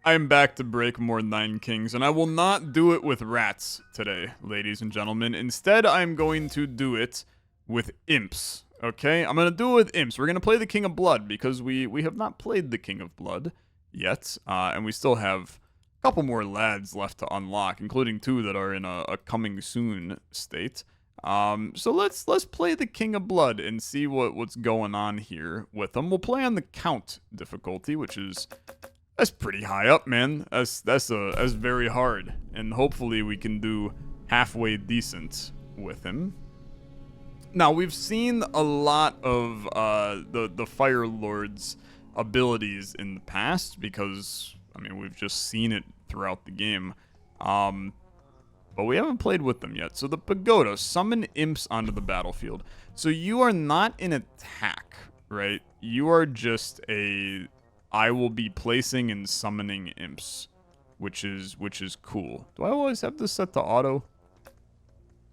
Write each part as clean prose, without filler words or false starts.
I am back to break more Nine Kings, and I will not do it with rats today, ladies and gentlemen. Instead, I'm going to do it with imps, okay? I'm going to do it with imps. We're going to play the King of Blood, because we have not played the King of Blood yet, and we still have a couple more lads left to unlock, including 2 that are in a coming soon state. So let's play the King of Blood and see what's going on here with them. We'll play on the count difficulty, which is... That's pretty high up, man. That's very hard. And hopefully we can do halfway decent with him. Now, we've seen a lot of the Fire Lord's abilities in the past because, I mean, we've just seen it throughout the game. But we haven't played with them yet. So the Pagoda, summon imps onto the battlefield. So you are not in attack, right? You are just a... I will be placing and summoning imps, which is cool. Do I always have this set to auto?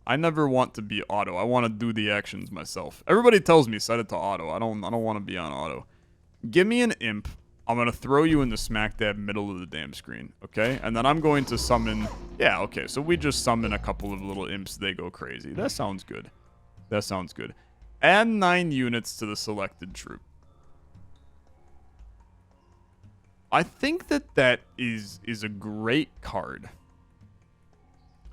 I never want to be auto. I want to do the actions myself. Everybody tells me set it to auto. I don't want to be on auto. Give me an imp. I'm going to throw you in the smack dab middle of the damn screen, okay? And then I'm going to summon... Yeah, okay, so we just summon a couple of little imps. They go crazy. That sounds good. That sounds good. Add 9 units to the selected troop. I think that is a great card.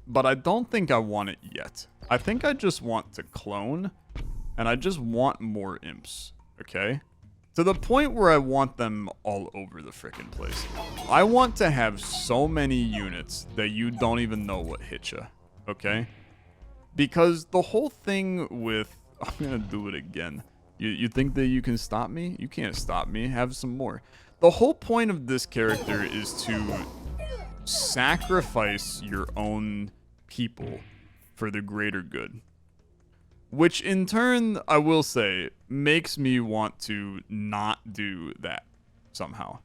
But I don't think I want it yet. I think I just want to clone, and I just want more imps, okay? To the point where I want them all over the frickin' place. I want to have so many units that you don't even know what hit you, okay? Because the whole thing with... I'm gonna do it again. You think that you can stop me? You can't stop me. Have some more. The whole point of this character is to sacrifice your own people for the greater good. Which in turn, I will say, makes me want to not do that somehow.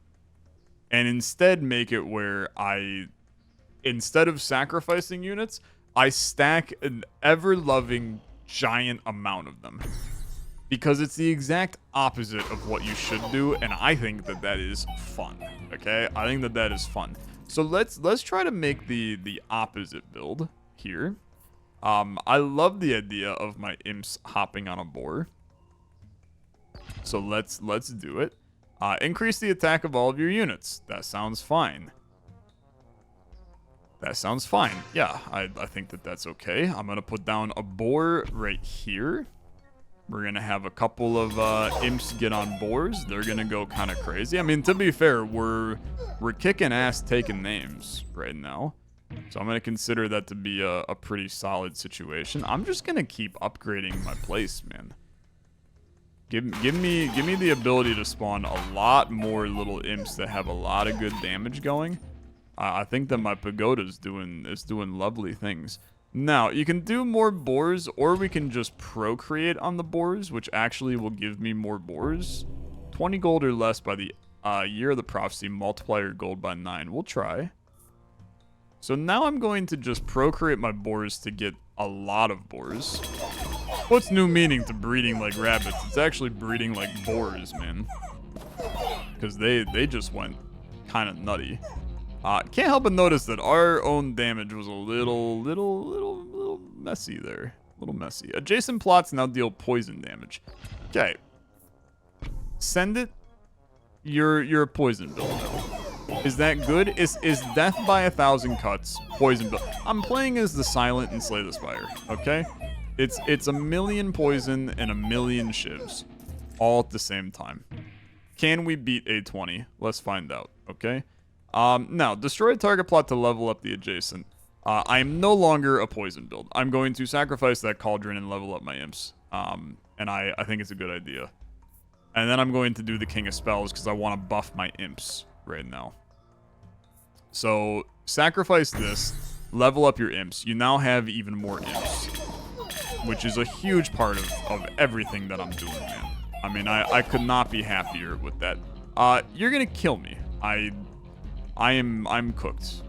And instead make it where instead of sacrificing units, I stack an ever-loving giant amount of them. Because it's the exact opposite of what you should do, and I think that is fun, okay? I think that is fun. So let's try to make the opposite build here. I love the idea of my imps hopping on a boar. So let's do it. Increase the attack of all of your units. That sounds fine. That sounds fine. Yeah, I think that's okay. I'm going to put down a boar right here. We're going to have a couple of imps get on boars. They're going to go kind of crazy. I mean, to be fair, we're kicking ass taking names right now. So I'm going to consider that to be a pretty solid situation. I'm just going to keep upgrading my place, man. Give me the ability to spawn a lot more little imps that have a lot of good damage going. I think that my pagoda is doing lovely things. Now, you can do more boars, or we can just procreate on the boars, which actually will give me more boars. 20 gold or less by the year of the prophecy, multiply your gold by 9. We'll try. So now I'm going to just procreate my boars to get a lot of boars. What's new meaning to breeding like rabbits? It's actually breeding like boars, man. Because they just went kind of nutty. Can't help but notice that our own damage was a little messy there. A little messy. Adjacent plots now deal poison damage. Okay. Send it. You're a poison build now. Is that good? Is death by 1,000 cuts poison build? I'm playing as the Silent and Slay the Spire, okay? It's a million poison and a million shivs. All at the same time. Can we beat A20? Let's find out, okay? Now, destroy a target plot to level up the adjacent. I am no longer a poison build. I'm going to sacrifice that cauldron and level up my imps. And I think it's a good idea. And then I'm going to do the King of Spells because I want to buff my imps right now. So, sacrifice this, level up your imps. You now have even more imps, which is a huge part of everything that I'm doing, man. I mean, I could not be happier with that. You're going to kill me. I'm cooked.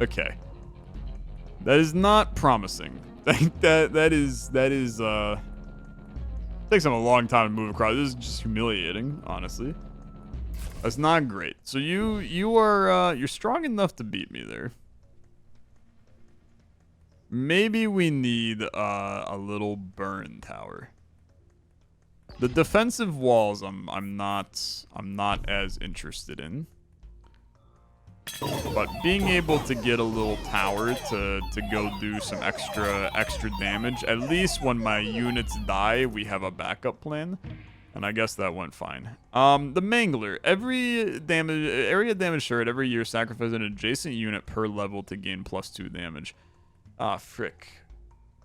Okay. That is not promising. that is takes them a long time to move across. This is just humiliating, honestly. That's not great. So you are you're strong enough to beat me there. Maybe we need a little burn tower. The defensive walls I'm not as interested in. But being able to get a little tower to go do some extra damage, at least when my units die, we have a backup plan. And I guess that went fine. The mangler. Area damage shared every year, sacrifice an adjacent unit per level to gain +2 damage. Ah, frick.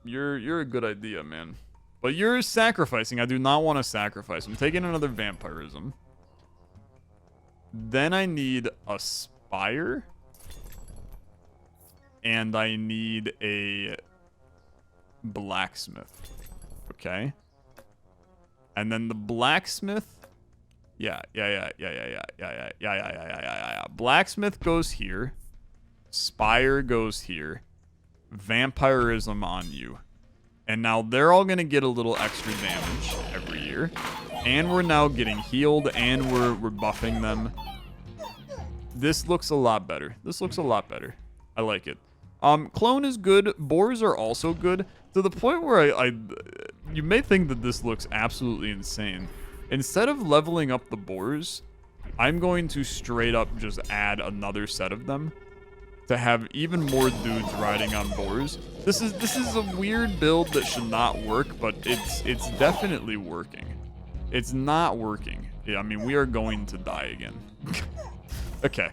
You're a good idea, man. But you're sacrificing. I do not want to sacrifice. I'm taking another vampirism. Then I need a spire. And I need a blacksmith. Okay. And then the blacksmith. Yeah. Blacksmith goes here. Spire goes here. Vampirism on you. And now they're all going to get a little extra damage every year. And we're now getting healed, and we're buffing them. This looks a lot better. This looks a lot better. I like it. Clone is good. Boars are also good. To the point where you may think that this looks absolutely insane. Instead of leveling up the boars, I'm going to straight up just add another set of them to have even more dudes riding on boars. This is a weird build that should not work, but it's definitely working. It's not working. Yeah, I mean, we are going to die again. Okay.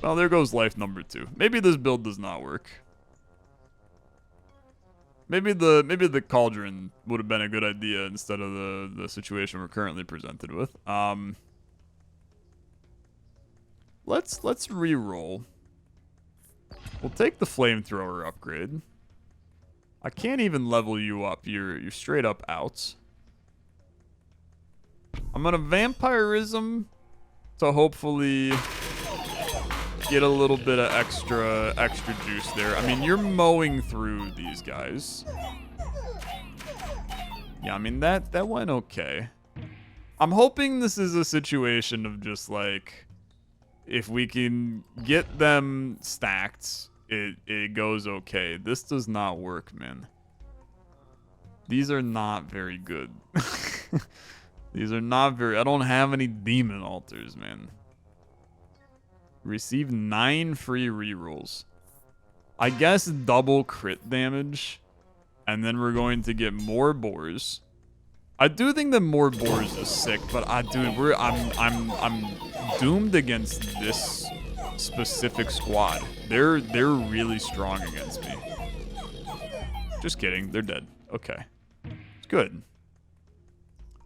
Well, there goes life number 2. Maybe this build does not work. Maybe the cauldron would have been a good idea instead of the situation we're currently presented with. Let's re-roll. We'll take the flamethrower upgrade. I can't even level you up. You're straight up out. I'm gonna vampirism to hopefully get a little bit of extra juice there. I mean, you're mowing through these guys. Yeah, I mean that went okay. I'm hoping this is a situation of just like, if we can get them stacked, it goes okay. This does not work, man. These are not very good. These are not very... I don't have any demon altars, man. Receive 9 free rerolls. I guess double crit damage. And then we're going to get more boars. I do think that more boars is sick, but I'm doomed against this specific squad. They're really strong against me. Just kidding, they're dead. Okay. It's good.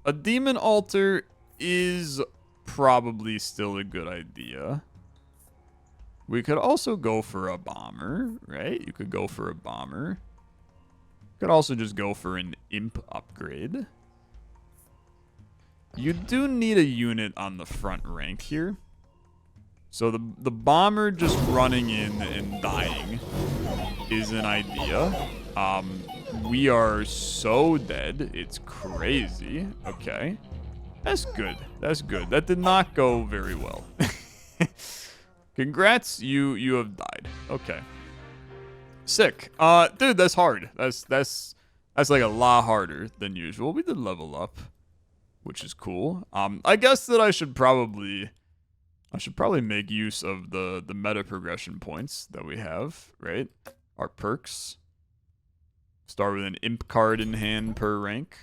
A demon altar is probably still a good idea. We could also go for a bomber, right? You could go for a bomber. You could also just go for an imp upgrade. You do need a unit on the front rank here. So the bomber just running in and dying is an idea. We are so dead. It's crazy. Okay. That's good. That's good. That did not go very well. Congrats, you have died. Okay. Sick. Dude, that's hard. That's like a lot harder than usual. We did level up, which is cool. I guess that I should probably make use of the meta progression points that we have, right? Our perks. Start with an imp card in hand per rank.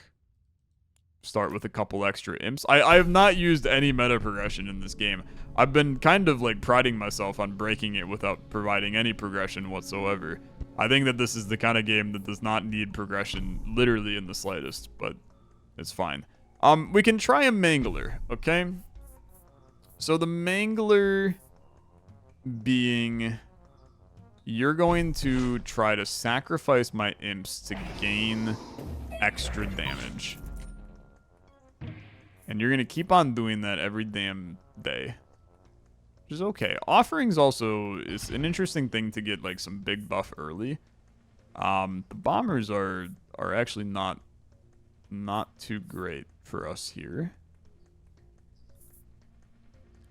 Start with a couple extra imps. I have not used any meta progression in this game. I've been kind of like priding myself on breaking it without providing any progression whatsoever. I think that this is the kind of game that does not need progression literally in the slightest, but it's fine. We can try a mangler, okay? So the mangler being... You're going to try to sacrifice my imps to gain extra damage. And you're going to keep on doing that every damn day. Which is okay. Offerings also is an interesting thing to get like some big buff early. The bombers are actually not too great for us here.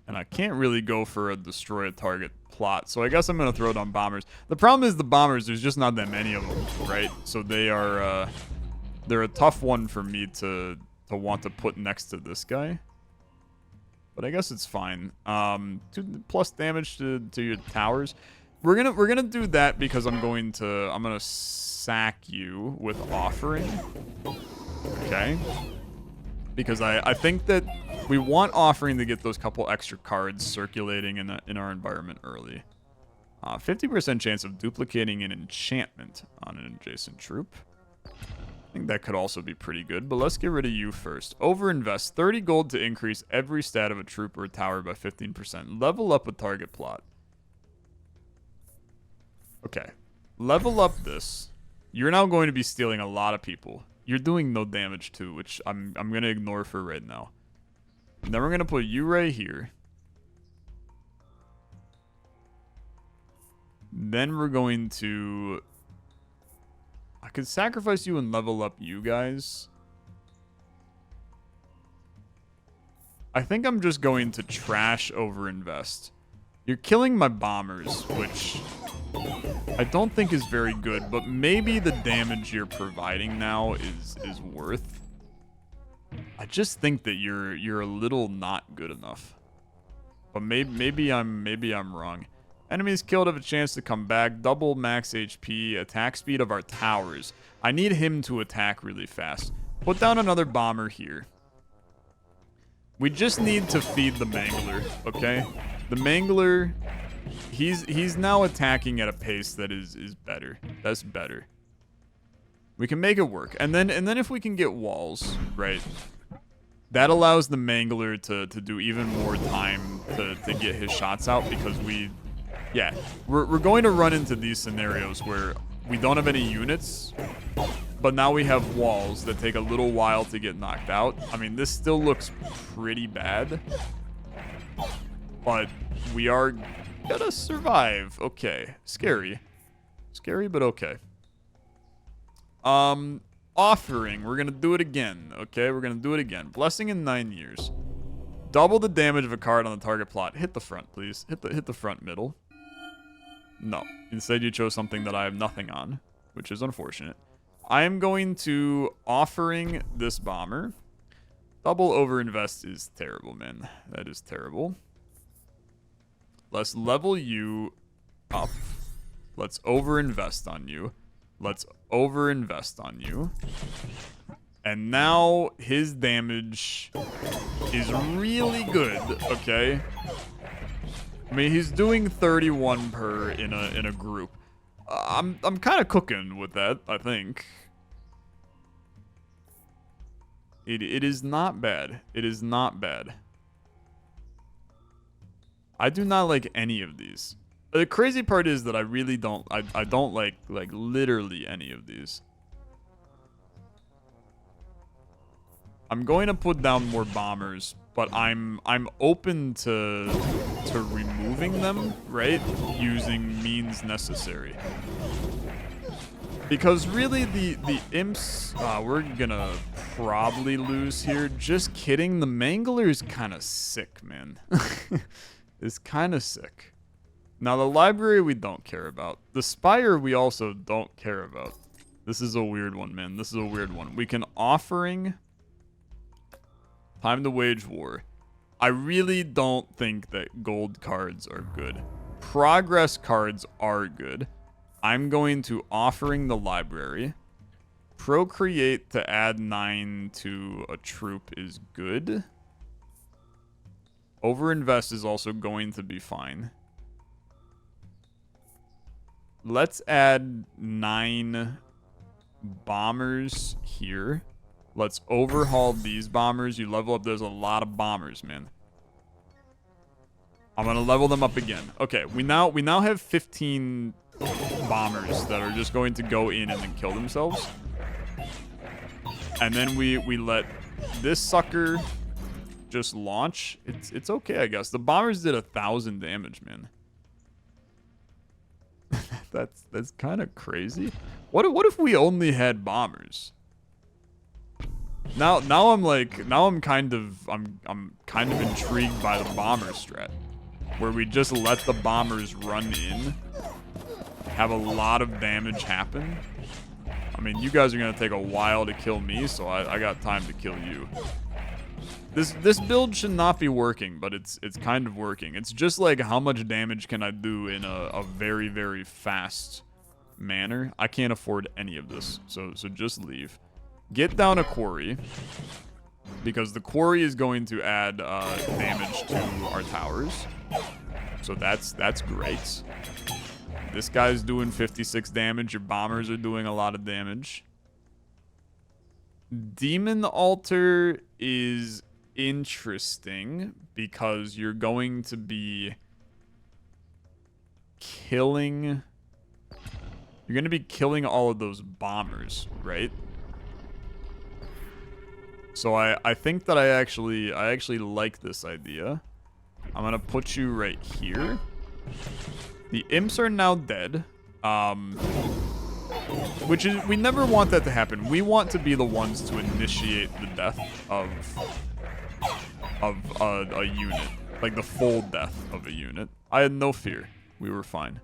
And I can't really go for a destroy a target plot. So I guess I'm going to throw down bombers. The problem is the bombers, there's just not that many of them, right? So they are, they're a tough one for me to want to put next to this guy. But I guess it's fine. 2+ damage to your towers. We're gonna do that because I'm gonna sack you with offering. Okay. Because I think that we want offering to get those couple extra cards circulating in our environment early. 50% chance of duplicating an enchantment on an adjacent troop. I think that could also be pretty good, but let's get rid of you first. Overinvest 30 gold to increase every stat of a troop or a tower by 15%. Level up a target plot. Okay. Level up this. You're now going to be stealing a lot of people. You're doing no damage too, which I'm going to ignore for right now. And then we're going to put you right here. Then we're going to... I could sacrifice you and level up you guys. I think I'm just going to trash overinvest. You're killing my bombers, which I don't think is very good, but maybe the damage you're providing now is worth. I just think that you're a little not good enough. But maybe I'm wrong. Enemies killed have a chance to come back. Double max HP. Attack speed of our towers. I need him to attack really fast. Put down another bomber here. We just need to feed the mangler, okay? The mangler, he's now attacking at a pace that is better. That's better. We can make it work. And then if we can get walls, right? That allows the mangler to do even more time to get his shots out because yeah, we're going to run into these scenarios where we don't have any units, but now we have walls that take a little while to get knocked out. I mean, this still looks pretty bad, but we are gonna survive. Okay, scary, but okay. Offering, we're gonna do it again. Okay, we're gonna do it again. Blessing in 9 years. Double the damage of a card on the target plot. Hit the front, please. Hit the front middle. No. Instead, you chose something that I have nothing on, which is unfortunate. I am going to offering this bomber. Double overinvest is terrible, man. That is terrible. Let's level you up. Let's overinvest on you. Let's overinvest on you. And now his damage is really good, okay? I mean, he's doing 31 per in a group. I'm kind of cooking with that, I think. It is not bad. It is not bad. I do not like any of these. The crazy part is that I really don't I don't like literally any of these. I'm going to put down more bombers, but I'm open to removing them, right? Using means necessary. Because really the imps, we're gonna probably lose here. Just kidding. The mangler is kind of sick, man. It's kind of sick. Now the library we don't care about. The spire we also don't care about. This is a weird one, man. This is a weird one. We can offering. Time to wage war. I really don't think that gold cards are good. Progress cards are good. I'm going to offering the library. Procreate to add 9 to a troop is good. Overinvest is also going to be fine. Let's add 9 bombers here. Let's overhaul these bombers. You level up. There's a lot of bombers, man. I'm gonna level them up again. Okay, we now have 15 bombers that are just going to go in and then kill themselves. And then we let this sucker just launch. It's okay, I guess. The bombers did 1,000 damage, man. that's kind of crazy. What if we only had bombers? Now I'm kind of intrigued by the bomber strat, where we just let the bombers run in, have a lot of damage happen. I mean, you guys are gonna take a while to kill me, so I got time to kill you. This build should not be working, but it's kind of working. It's just like, how much damage can I do in a very, very fast manner? I can't afford any of this, so just leave. Get down a quarry, because the quarry is going to add damage to our towers. So that's great. This guy's doing 56 damage. Your bombers are doing a lot of damage. Demon Altar is interesting because you're going to be killing... You're going to be killing all of those bombers, right? So I think that I actually like this idea. I'm going to put you right here. The imps are now dead. Which is, we never want that to happen. We want to be the ones to initiate the death of a unit. Like the full death of a unit. I had no fear. We were fine.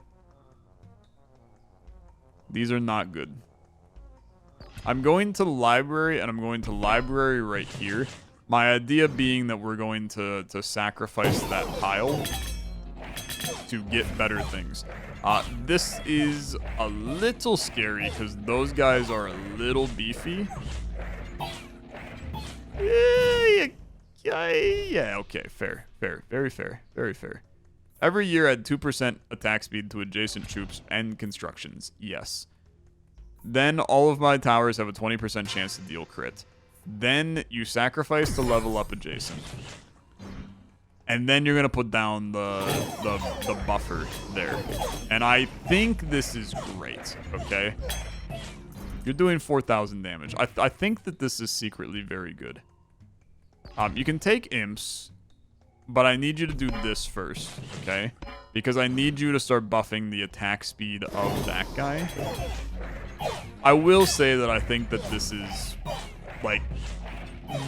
These are not good. I'm going to library, and I'm going to library right here. My idea being that we're going to sacrifice that pile to get better things. This is a little scary because those guys are a little beefy. Yeah, okay, fair, very fair, very fair. Every year add 2% attack speed to adjacent troops and constructions, yes. Then all of my towers have a 20% chance to deal crit. Then you sacrifice to level up adjacent. And then you're going to put down the buffer there. And I think this is great, okay? You're doing 4,000 damage. I think that this is secretly very good. You can take imps, but I need you to do this first, okay? Because I need you to start buffing the attack speed of that guy. I will say that I think that this is, like,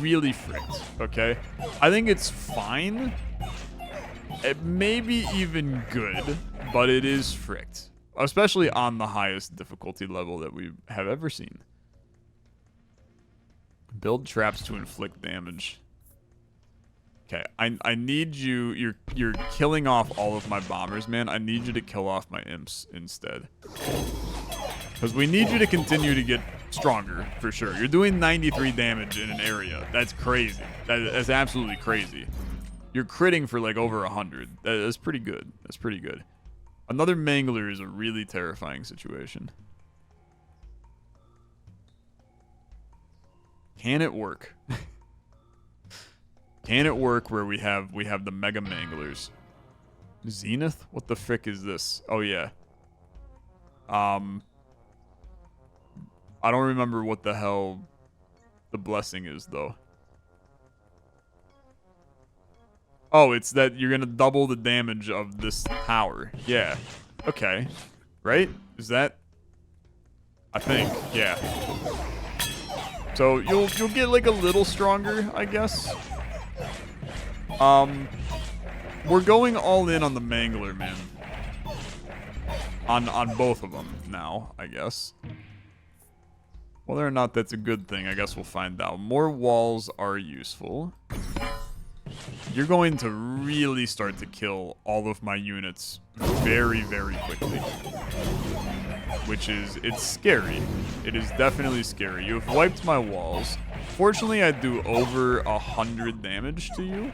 really fricked, okay? I think it's fine. It may be even good, but it is fricked. Especially on the highest difficulty level that we have ever seen. Build traps to inflict damage. Okay, I need you... You're killing off all of my bombers, man. I need you to kill off my imps instead. Because we need you to continue to get stronger, for sure. You're doing 93 damage in an area. That's crazy. That's absolutely crazy. You're critting for like over 100. That's pretty good. That's pretty good. Another mangler is a really terrifying situation. Can it work? Can it work where we have the mega manglers? Zenith? What the frick is this? Oh yeah. I don't remember what the hell the blessing is, though. Oh, it's that you're going to double the damage of this tower. Yeah. Okay. Right? Is that... I think. Yeah. So you'll get, like, a little stronger, I guess. We're going all in on the mangler, man. On both of them now, I guess. Whether or not that's a good thing, I guess we'll find out. More walls are useful. You're going to really start to kill all of my units very, very quickly. Which is, it's scary. It is definitely scary. You've wiped my walls. Fortunately, I do over 100 damage to you.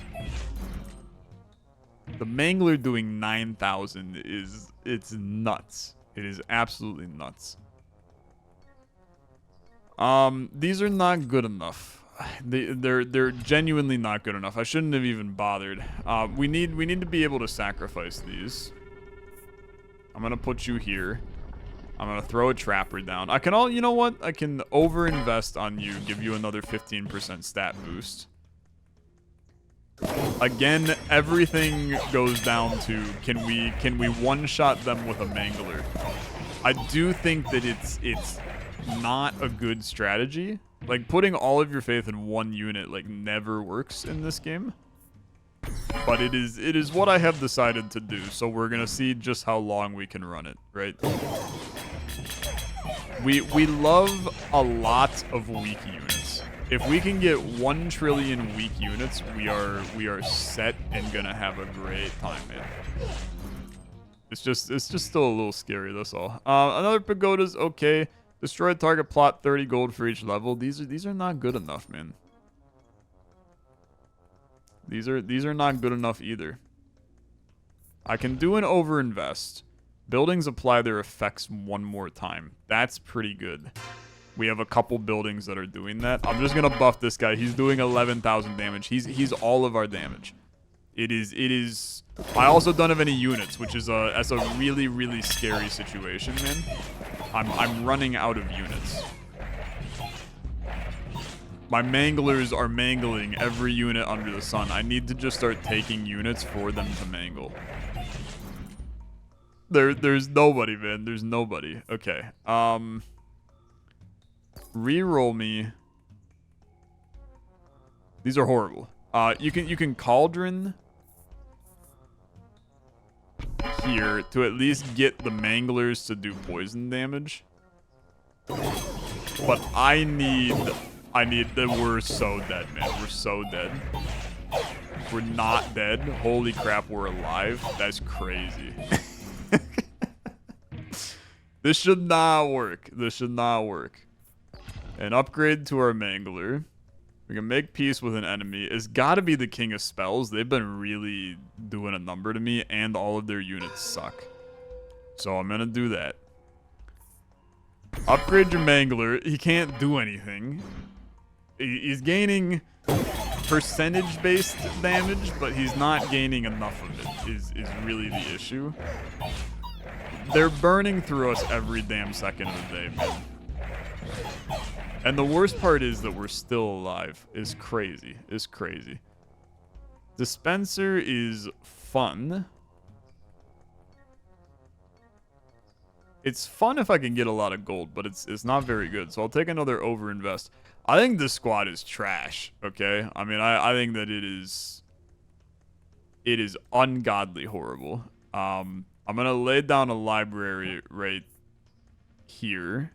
The mangler doing 9,000 is, it's nuts. It is absolutely nuts. These are not good enough. They're genuinely not good enough. I shouldn't have even bothered. We need to be able to sacrifice these. I'm gonna put you here. I'm gonna throw a trapper down. You know what? I can over-invest on you, give you another 15% stat boost. Again, everything goes down to can we one-shot them with a mangler? I do think that it's not a good strategy, Like, putting all of your faith in one unit, like, never works in this game. But it is what I have decided to do, so we're gonna see just how long we can run it, right? We love a lot of weak units. If we can get 1 trillion weak units, we are set and gonna have a great time, man. It's just still a little scary, that's all. Another pagoda's okay. Destroy target plot, 30 gold for each level. These are not good enough, man. These are not good enough either. I can do an overinvest. Buildings apply their effects 1 more time. That's pretty good. We have a couple buildings that are doing that. I'm just gonna buff this guy. He's doing 11,000 damage. He's all of our damage. It is. I also don't have any units, which is that's a really, really scary situation, man. I'm running out of units. My manglers are mangling every unit under the sun. I need to just start taking units for them to mangle. There's nobody, man. There's nobody. Okay. Reroll me. These are horrible. You can cauldron here to at least get the manglers to do poison damage. But I need that. We're so dead, man. We're so dead. We're not dead. Holy crap, we're alive. That's crazy. This should not work. This should not work. An upgrade to our mangler. We can make peace with an enemy. It's got to be the king of spells. They've been really doing a number to me, and all of their units suck. So I'm going to do that. Upgrade your mangler. He can't do anything. He's gaining percentage-based damage, but he's not gaining enough of it, is really the issue. They're burning through us every damn second of the day, man. And the worst part is that we're still alive. It's crazy. It's crazy. Dispenser is fun. It's fun if I can get a lot of gold, but it's not very good. So I'll take another overinvest. I think this squad is trash, okay? I mean, I think that it is ungodly horrible. I'm going to lay down a library right here.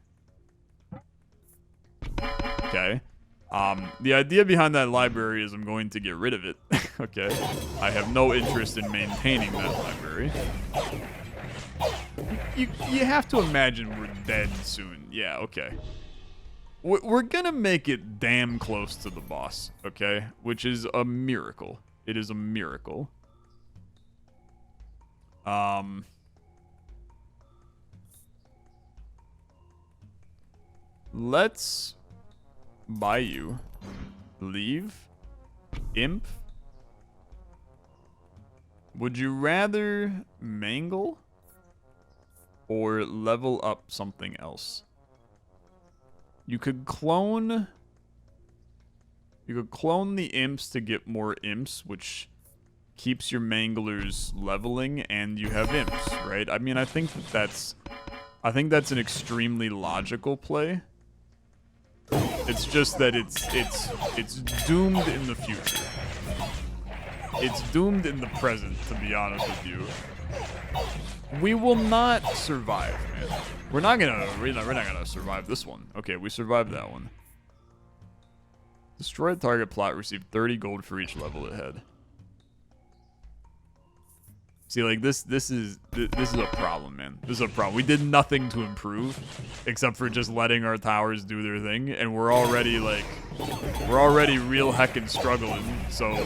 Okay. The idea behind that library is I'm going to get rid of it. Okay. I have no interest in maintaining that library. You have to imagine we're dead soon. Yeah, okay. We're gonna make it damn close to the boss, okay? Which is a miracle. It is a miracle. Let's buy you. Leave. Imp. Would you rather mangle or level up something else? You could clone the imps to get more imps, which keeps your manglers leveling, and you have imps, right? I mean, I think that's an extremely logical play. It's just that it's doomed in the future. It's doomed in the present, to be honest with you. We will not survive, man. We're not gonna survive this one. Okay, we survived that one. Destroy a target plot, receive 30 gold for each level ahead. See, like this is a problem, man. This is a problem. We did nothing to improve except for just letting our towers do their thing, and we're already real heckin' struggling. So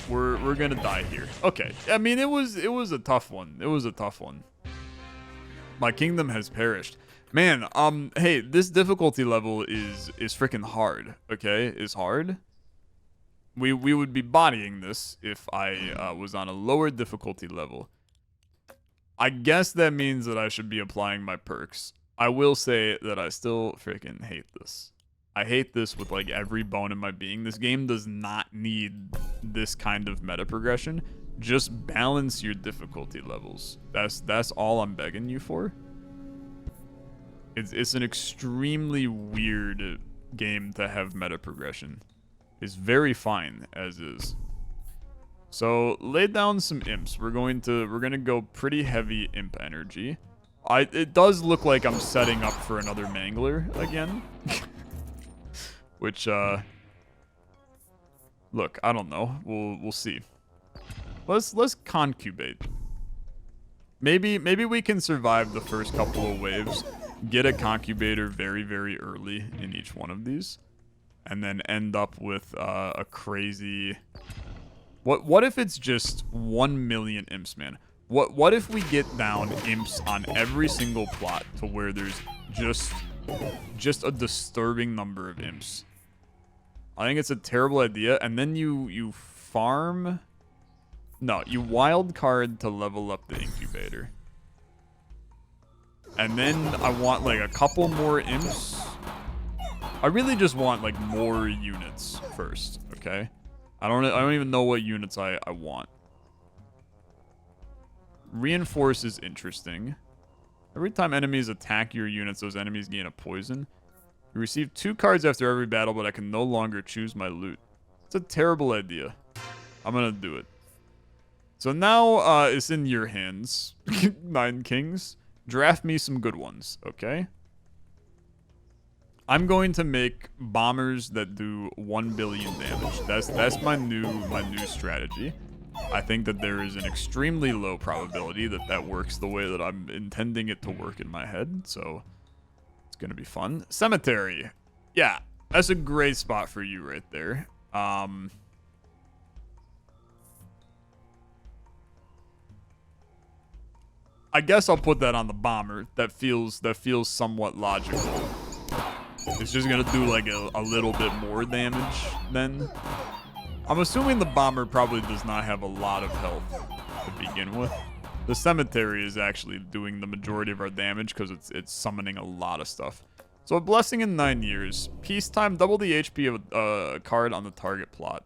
we're gonna die here. Okay. I mean, it was a tough one. It was a tough one. My kingdom has perished. Man, hey, this difficulty level is freaking hard, okay? It's hard. We would be bodying this if I was on a lower difficulty level. I guess that means that I should be applying my perks. I will say that I still freaking hate this. I hate this with like every bone in my being. This game does not need this kind of meta progression. Just balance your difficulty levels. That's all I'm begging you for. It's an extremely weird game to have meta progression. It's very fine as is. So lay down some imps. We're gonna go pretty heavy imp energy. It does look like I'm setting up for another mangler again. Which look, I don't know. We'll see. Let's concubate. Maybe we can survive the first couple of waves, get a concubator very, very early in each one of these, and then end up with a crazy... What if it's just 1 million imps, man? What if we get down imps on every single plot to where there's just a disturbing number of imps? I think it's a terrible idea. And then you farm... No, you wild card to level up the incubator. And then I want like a couple more imps. I really just want like more units first, okay? I don't even know what units I want. Reinforce is interesting. Every time enemies attack your units, those enemies gain a poison. You receive 2 cards after every battle, but I can no longer choose my loot. It's a terrible idea. I'm gonna do it. So now it's in your hands. 9 kings. Draft me some good ones, okay? I'm going to make bombers that do 1 billion damage. That's my new strategy. I think that there is an extremely low probability that works the way that I'm intending it to work in my head, so it's gonna be fun. Cemetery. Yeah, that's a great spot for you right there. I guess I'll put that on the bomber. That feels somewhat logical. It's just gonna do like a little bit more damage then. I'm assuming the bomber probably does not have a lot of health to begin with. The cemetery is actually doing the majority of our damage because it's summoning a lot of stuff. So a blessing in 9 years. Peacetime, double the HP of a card on the target plot.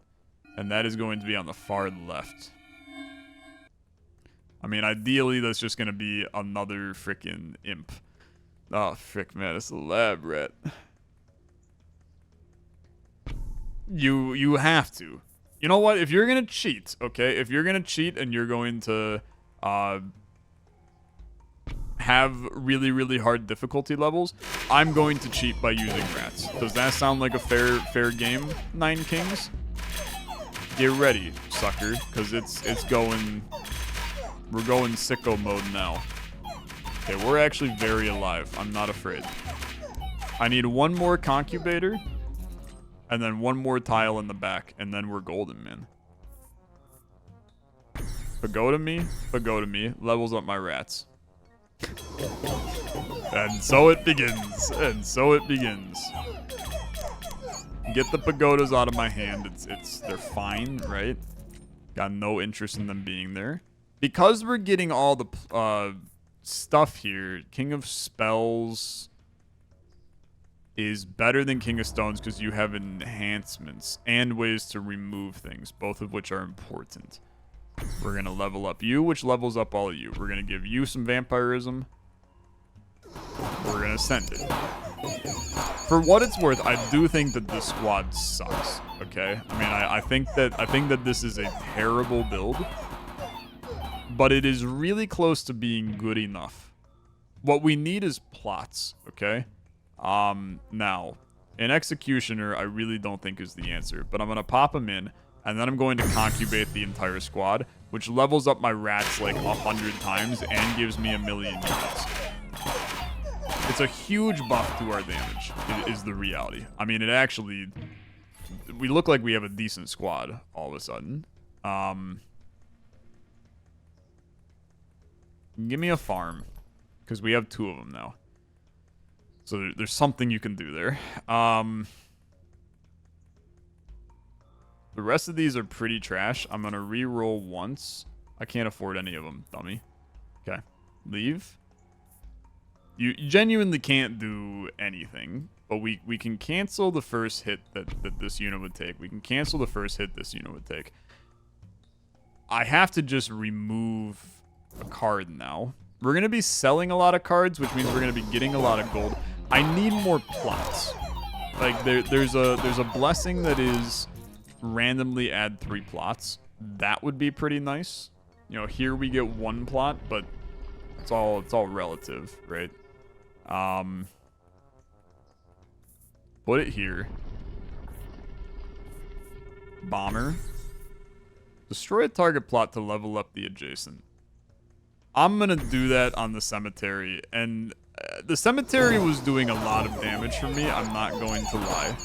And that is going to be on the far left. I mean, ideally, that's just going to be another freaking imp. Oh, frick, man. It's a lab rat. You have to. You know what? If you're going to cheat, okay? If you're going to cheat and you're going to have really, really hard difficulty levels, I'm going to cheat by using rats. Does that sound like a fair game, 9 kings? Get ready, sucker, because it's going... We're going sicko mode now. Okay, we're actually very alive. I'm not afraid. I need 1 more concubator. And then 1 more tile in the back. And then we're golden, man. Pagoda me. Levels up my rats. And so it begins. Get the pagodas out of my hand. They're fine, right? Got no interest in them being there. Because we're getting all the stuff here, King of Spells is better than King of Stones because you have enhancements and ways to remove things, both of which are important. We're going to level up you, which levels up all of you. We're going to give you some vampirism. We're going to send it. For what it's worth, I do think that this squad sucks, okay? I mean, I think that this is a terrible build. But it is really close to being good enough. What we need is plots, okay? Now, an executioner I really don't think is the answer, but I'm going to pop him in, and then I'm going to concubate the entire squad, which levels up my rats like 100 times and gives me 1 million units. It's a huge buff to our damage, is the reality. I mean, it actually... We look like we have a decent squad all of a sudden. Give me a farm, because we have 2 of them now. So there's something you can do there. The rest of these are pretty trash. I'm going to re-roll once. I can't afford any of them, dummy. Okay. Leave. You genuinely can't do anything, but we can cancel the first hit that this unit would take. We can cancel the first hit this unit would take. I have to just remove a card now. We're going to be selling a lot of cards, which means we're going to be getting a lot of gold. I need more plots. Like, there's a blessing that is randomly add 3 plots. That would be pretty nice. You know, here we get 1 plot, but it's all relative, right? Put it here. Bomber. Destroy a target plot to level up the adjacent. I'm gonna do that on the cemetery, and the cemetery was doing a lot of damage for me, I'm not going to lie.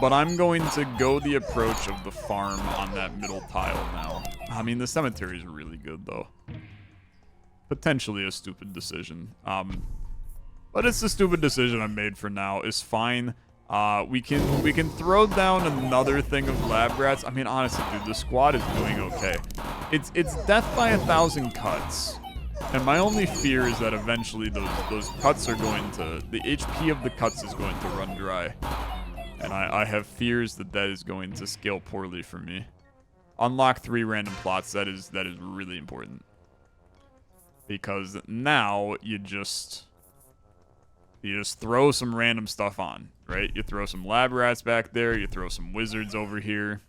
But I'm going to go the approach of the farm on that middle tile now. I mean, the cemetery is really good, though. Potentially a stupid decision. But it's the stupid decision I made for now. It's fine. We can throw down another thing of lab rats. I mean, honestly, dude, the squad is doing okay. It's death by 1,000 cuts. And my only fear is that eventually those cuts are going to... The HP of the cuts is going to run dry. And I have fears that that is going to scale poorly for me. Unlock 3 random plots. That is really important. Because now you just throw some random stuff on, right? You throw some lab rats back there. You throw some wizards over here.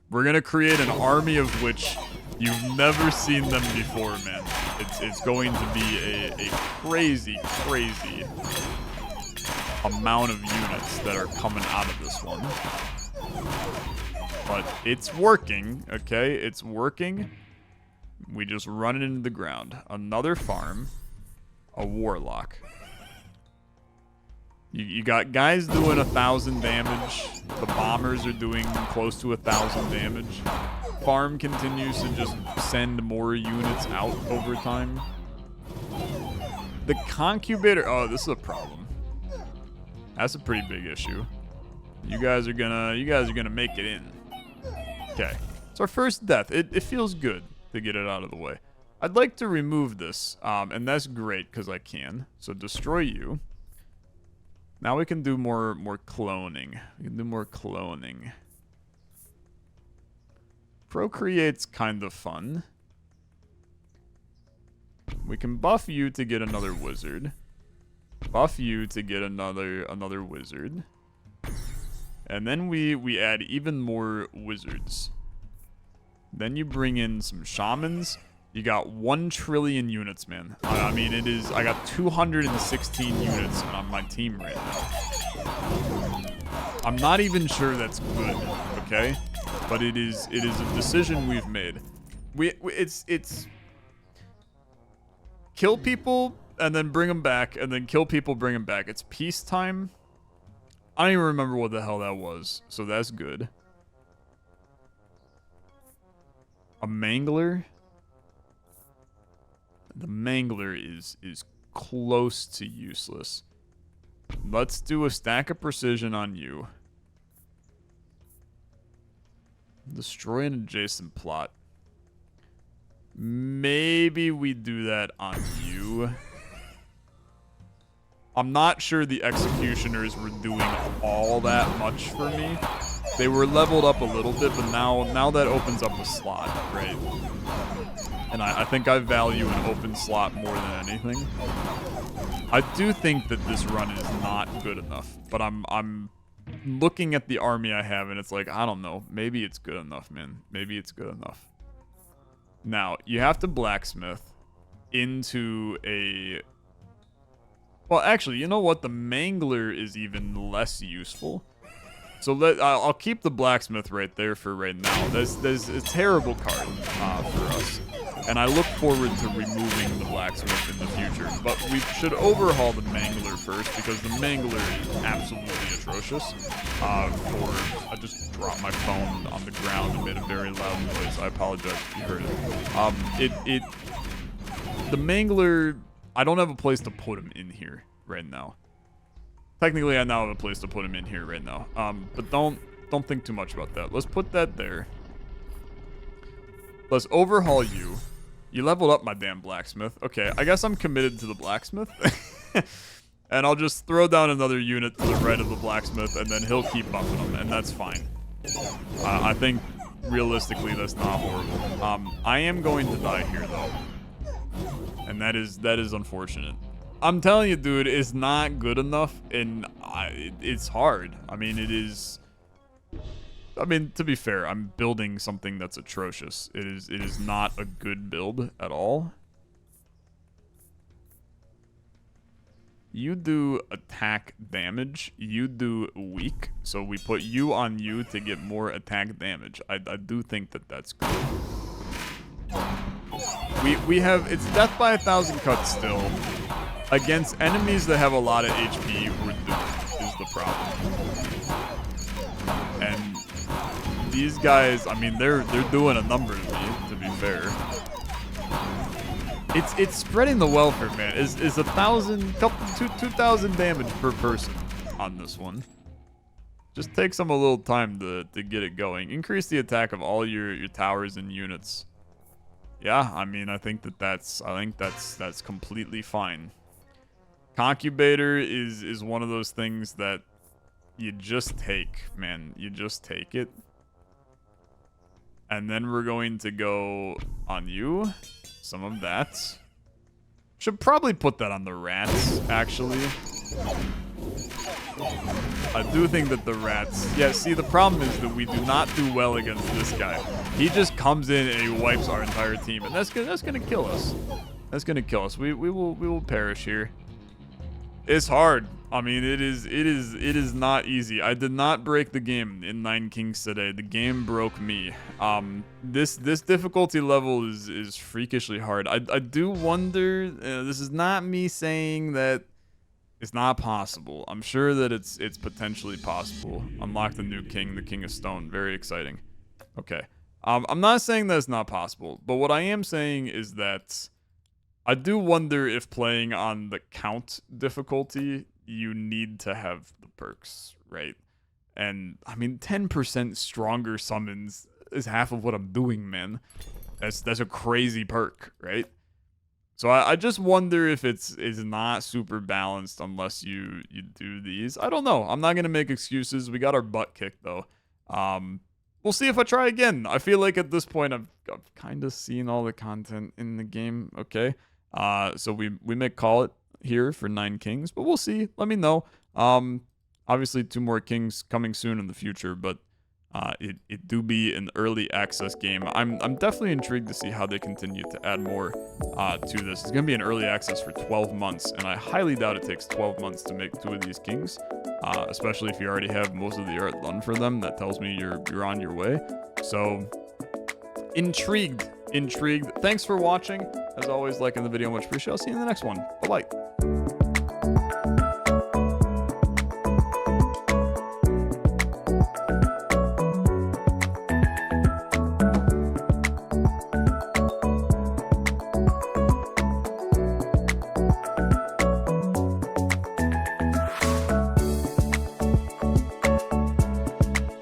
We're going to create an army of which you've never seen them before, man. It's going to be a crazy, crazy amount of units that are coming out of this one. But it's working, okay? It's working. We just run it into the ground. Another farm. A warlock. You got guys doing 1,000 damage. The bombers are doing close to 1,000 damage. Farm continues to just send more units out over time. The concubator... Oh, this is a problem. That's a pretty big issue. You guys are gonna make it in. Okay. It's our first death. It feels good to get it out of the way. I'd like to remove this, and that's great because I can. So destroy you. Now we can do more cloning. We can do more cloning. Procreate's kind of fun. We can buff you to get another wizard. Buff you to get another wizard. And then we add even more wizards. Then you bring in some shamans. You got 1 trillion units, man. I mean, I got 216 units on my team right now. I'm not even sure that's good, okay? But it is a decision we've made. It's kill people and then bring them back, and then kill people, bring them back. It's peacetime. I don't even remember what the hell that was, so that's good. A mangler. The mangler is close to useless. Let's do a stack of precision on you. Destroy an adjacent plot. Maybe we do that on you. I'm not sure the executioners were doing all that much for me. They were leveled up a little bit, but now that opens up a slot, right? And I think I value an open slot more than anything. I do think that this run is not good enough, but I'm looking at the army I have, and it's like, I don't know. Maybe it's good enough, man. Maybe it's good enough. Now, you have to blacksmith into a... Well, actually, you know what? The mangler is even less useful. So I'll keep the blacksmith right there for right now. There's a terrible card for us. And I look forward to removing the blacksmith in the future. But we should overhaul the mangler first, because the mangler is absolutely atrocious. I just dropped my phone on the ground and made a very loud noise. I apologize if you heard it. The mangler, I don't have a place to put him in here right now. Technically, I now have a place to put him in here right now. But don't think too much about that. Let's put that there. Let's overhaul you. You leveled up my damn blacksmith. Okay, I guess I'm committed to the blacksmith. And I'll just throw down another unit to the right of the blacksmith, and then he'll keep buffing them, and that's fine. I think, realistically, that's not horrible. I am going to die here, though. And that is unfortunate. I'm telling you, dude, it's not good enough, and it's hard. I mean, it is. I mean, to be fair, I'm building something that's atrocious. It is not a good build at all. You do attack damage. You do weak. So we put you on you to get more attack damage. I do think that that's good. We have, it's death by 1,000 cuts still. Against enemies that have a lot of HP, we're doomed, is the problem. And these guys, I mean, they're doing a number to me, to be fair. It's spreading the welfare, man. Is 2,000 damage per person on this one. Just takes them a little time to get it going. Increase the attack of all your towers and units. Yeah, I mean, I think that's completely fine. Concubator is one of those things that you just take, man. You just take it. And then we're going to go on you. Some of that. Should probably put that on the rats, actually. I do think that the rats... Yeah, see, the problem is that we do not do well against this guy. He just comes in and he wipes our entire team, and that's gonna kill us. That's gonna kill us. We will perish here. It's hard. I mean, it is not easy. I did not break the game in Nine Kings today. The game broke me. This difficulty level is freakishly hard. I do wonder. This is not me saying that it's not possible. I'm sure that it's potentially possible. Unlock the new king, the King of Stone. Very exciting. Okay. I'm not saying that it's not possible, but what I am saying is that I do wonder if playing on the count difficulty, you need to have the perks, right? And I mean, 10% stronger summons is half of what I'm doing, man. That's a crazy perk, right? So I just wonder if it's not super balanced unless you do these. I don't know. I'm not gonna make excuses. We got our butt kicked though. We'll see if I try again. I feel like at this point I've kind of seen all the content in the game. Okay. So we may call it here for 9 Kings, but we'll see. Let me know. Obviously 2 more Kings coming soon in the future, but it do be an early access game. I'm definitely intrigued to see how they continue to add more to this. It's gonna be an early access for 12 months, and I highly doubt it takes 12 months to make 2 of these Kings, especially if you already have most of the art done for them. That tells me you're on your way. So intrigued. Thanks for watching. As always, liking the video, much appreciated. I'll see you in the next one. Bye-bye.